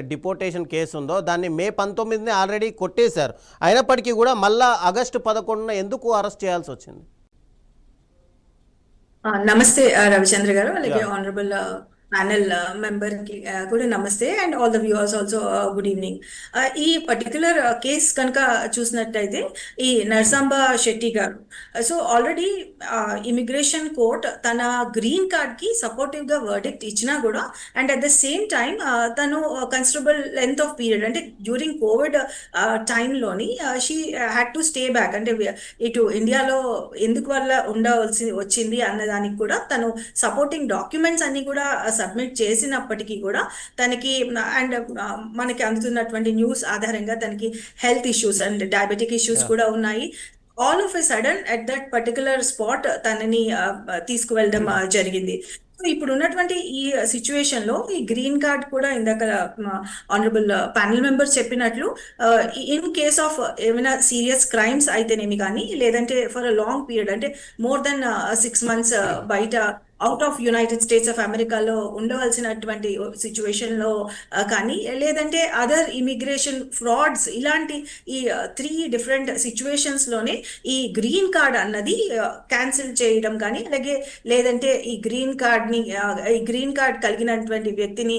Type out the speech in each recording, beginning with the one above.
Deportation case ఉందో దాన్ని మే 19ని already కొట్టేశారు. అయినప్పటికీ కూడా మళ్ళా ఆగస్టు 11న ఎందుకు అరెస్ట్ చేయాల్సి వచ్చింది? నమస్తే రవిచంద్ర గారు, అలాగే ఆనరబుల్ ప్యానెల్ మెంబర్ కి కూడా నమస్తే, and all the viewers also good evening. ఈ పర్టికులర్ కేస్ కనుక చూసినట్టయితే ఈ నర్సాంబ శెట్టి గారు, సో ఆల్రెడీ ఇమిగ్రేషన్ కోర్ట్ తన గ్రీన్ కార్డ్ కి సపోర్టివ్ గా వర్డిక్ట్ ఇచ్చినా కూడా, and at the same time తను కన్సిడరబుల్ లెంత్ ఆఫ్ పీరియడ్ అంటే డ్యూరింగ్ కోవిడ్ టైంలోని she had to stay back, అంటే ఇటు ఇండియాలో ఎందుకు వల్ల ఉండవలసి వచ్చింది అన్నదానికి కూడా తను సపోర్టింగ్ డాక్యుమెంట్స్ అన్ని కూడా సబ్మిట్ చేసినప్పటికీ కూడా తనకి అండ్ మనకి అందుతున్నటువంటి న్యూస్ ఆధారంగా తనకి health issues and diabetic issues కూడా ఉన్నాయి. All of a sudden at that particular spot తనని తీసుకువెళ్ళడం జరిగింది. ఇప్పుడు ఉన్నటువంటి ఈ సిచ్యువేషన్ లో ఈ గ్రీన్ కార్డ్ కూడా ఇందాక ఆనరబుల్ ప్యానెల్ మెంబర్స్ చెప్పినట్లు ఇన్ కేస్ ఆఫ్ ఏమైనా సీరియస్ క్రైమ్స్ అయితేనేమి కానీ, లేదంటే ఫర్ అ లాంగ్ పీరియడ్ అంటే మోర్ దెన్ 6 months బయట out of United states of అమెరికాలో ఉండవలసినటువంటి సిచ్యువేషన్ లో కానీ, లేదంటే అదర్ ఇమిగ్రేషన్ ఫ్రాడ్స్, ఇలాంటి ఈ 3 డిఫరెంట్ సిచ్యువేషన్స్ లోనే ఈ గ్రీన్ కార్డ్ అన్నది క్యాన్సిల్ చేయడం కానీ, అలాగే లేదంటే ఈ గ్రీన్ కార్డ్ కలిగినటువంటి వ్యక్తిని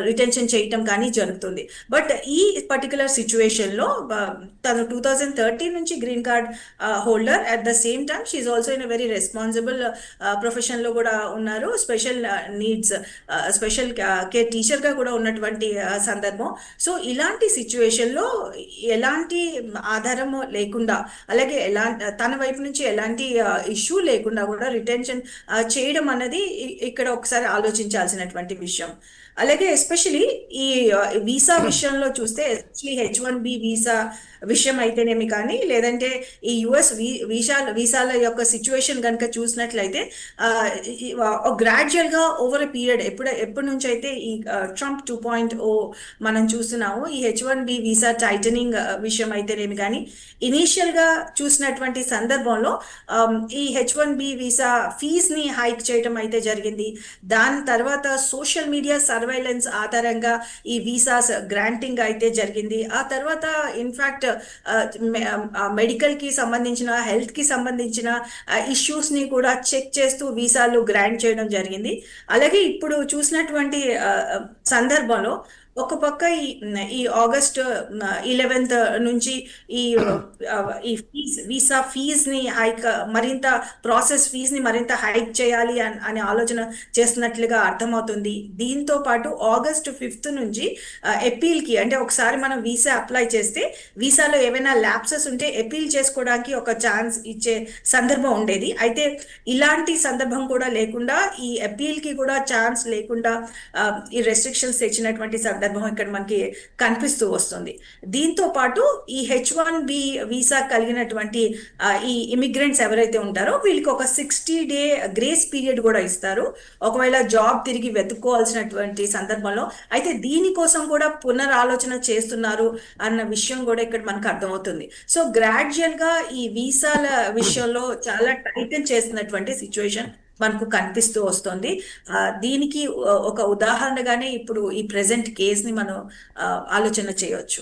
రిటెన్షన్ చేయటం కానీ జరుగుతుంది. బట్ ఈ పర్టికులర్ సిచ్యువేషన్ లో తను 2013 నుంచి green card holder, at the same time she also in very responsible profession లో కూడా ఉన్నారు. Special needs special care teacher గా కూడా ఉన్నటువంటి సందర్భం. సో ఇలాంటి సిచ్యువేషన్ లో ఎలాంటి ఆధారము లేకుండా, అలాగే తన వైపు నుంచి ఎలాంటి ఇష్యూ లేకుండా కూడా రిటెన్షన్ చేయడం అనేది ఇక్కడ ఒకసారి ఆలోచించాల్సినటువంటి విషయం. అలాగే ఎస్పెషలీ ఈ వీసా విషయంలో చూస్తే, H1B వీసా విషయం అయితేనేమి కానీ, లేదంటే ఈ యుఎస్ వీసాల యొక్క సిచ్యువేషన్ కనుక చూసినట్లయితే గ్రాడ్యువల్ గా ఓవర్ ఎ పీరియడ్ ఎప్పటి నుంచి అయితే ఈ ట్రంప్ 2.0 మనం చూస్తున్నాము, ఈ H1B వీసా టైటనింగ్ విషయం అయితేనేమి కానీ, ఇనీషియల్ గా చూసినటువంటి సందర్భంలో ఈ H1B వీసా ఫీజ్ ని హైక్ చేయడం అయితే జరిగింది. దాని తర్వాత సోషల్ మీడియా సర్వైలెన్స్ ఆధారంగా ఈ వీసాస్ గ్రాంటింగ్ అయితే జరిగింది. ఆ తర్వాత ఇన్ఫాక్ట్ మెడికల్ కి సంబంధించిన, హెల్త్ కి సంబంధించిన ఇష్యూస్ ని కూడా చెక్ చేస్తూ వీసాలు గ్రాంట్ చేయడం జరిగింది. అలాగే ఇప్పుడు చూసినటువంటి సందర్భంలో ఒక పక్క ఈ ఆగస్ట్ 11th నుంచి ఈ వీసా ఫీజ్ ని హైక్, మరింత ప్రాసెస్ ఫీజ్ ని మరింత హైక్ చేయాలి అనే ఆలోచన చేస్తున్నట్లుగా అర్థమవుతుంది. దీంతో పాటు ఆగస్ట్ 5th నుంచి అపీల్ కి, అంటే ఒకసారి మనం వీసా అప్లై చేస్తే వీసాలో ఏవైనా ల్యాప్సెస్ ఉంటే అపీల్ చేసుకోవడానికి ఒక ఛాన్స్ ఇచ్చే సందర్భం ఉండేది. అయితే ఇలాంటి సందర్భం కూడా లేకుండా, ఈ అపీల్ కి కూడా ఛాన్స్ లేకుండా ఈ రెస్ట్రిక్షన్స్ తెచ్చినటువంటి సందర్భం ఇక్కడ మనకి కనిపిస్తూ వస్తుంది. దీంతో పాటు ఈ H1B వీసా కలిగినటువంటి ఈ ఇమిగ్రెంట్స్ ఎవరైతే ఉంటారో వీళ్ళకి ఒక 60-day గ్రేస్ పీరియడ్ కూడా ఇస్తారు, ఒకవేళ జాబ్ తిరిగి వెతుక్కోవాల్సినటువంటి సందర్భంలో. అయితే దీనికోసం కూడా పునరాలోచన చేస్తున్నారు అన్న విషయం కూడా ఇక్కడ మనకు అర్థమవుతుంది. సో గ్రాడ్యువల్ గా ఈ వీసాల విషయంలో చాలా టైటన్ చేస్తున్నటువంటి సిచ్యువేషన్ మనకు కనిపిస్తూ వస్తుంది. దీనికి ఒక ఉదాహరణగానే ఇప్పుడు ఈ ప్రెసెంట్ కేసుని మనం ఆలోచన చేయవచ్చు.